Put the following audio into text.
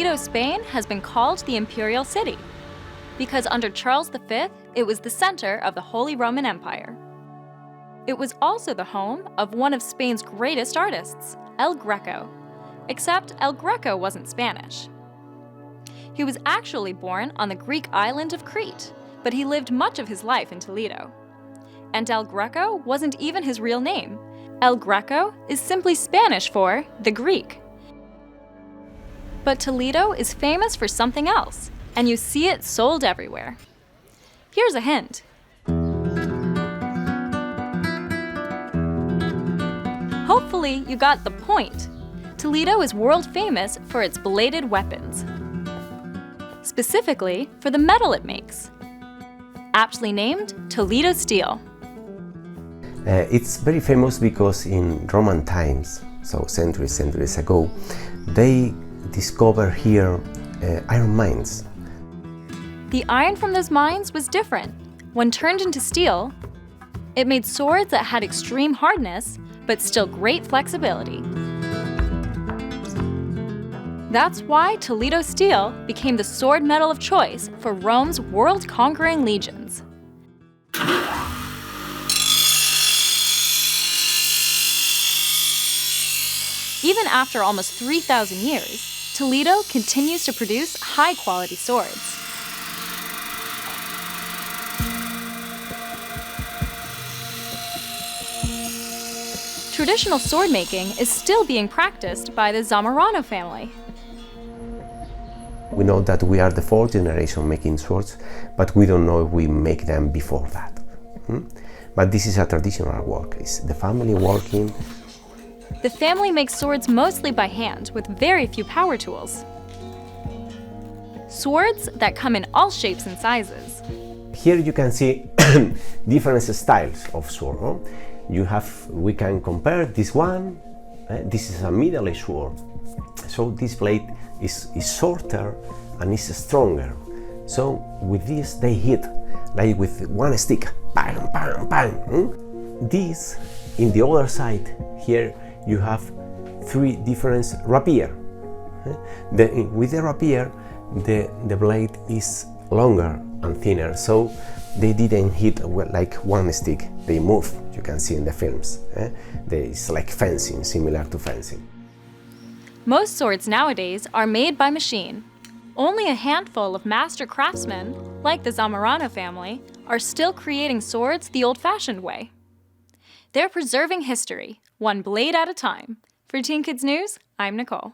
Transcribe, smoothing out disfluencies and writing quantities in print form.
Toledo, Spain has been called the Imperial City because under Charles V, it was the center of the Holy Roman Empire. It was also the home of one of Spain's greatest artists, El Greco, except El Greco wasn't Spanish. He was actually born on the Greek island of Crete, but he lived much of his life in Toledo. And El Greco wasn't even his real name. El Greco is simply Spanish for the Greek. But Toledo is famous for something else, and you see it sold everywhere. Here's a hint. Hopefully you got the point. Toledo is world famous for its bladed weapons, specifically for the metal it makes, aptly named Toledo steel. It's very famous because in Roman times, so centuries ago, they discovered here iron mines. The iron from those mines was different. When turned into steel, it made swords that had extreme hardness, but still great flexibility. That's why Toledo steel became the sword metal of choice for Rome's world-conquering legions. Even after almost 3,000 years, Toledo continues to produce high-quality swords. Traditional sword making is still being practiced by the Zamorano family. We know that we are the fourth generation making swords, but we don't know if we make them before that. But this is a traditional work. It's the family working. The family makes swords mostly by hand with very few power tools. Swords that come in all shapes and sizes. Here you can see different styles of sword. We can compare this one. This is a middle-aged sword. So this blade is shorter and is stronger. So with this they hit like with one stick. Bang, bang, bang. This, in the other side, here you have three different rapier. With the rapier, the blade is longer and thinner, so they didn't hit like one stick. They move, you can see in the films. It's like fencing, similar to fencing. Most swords nowadays are made by machine. Only a handful of master craftsmen, like the Zamorano family, are still creating swords the old-fashioned way. They're preserving history, one blade at a time. For Teen Kids News, I'm Nicole.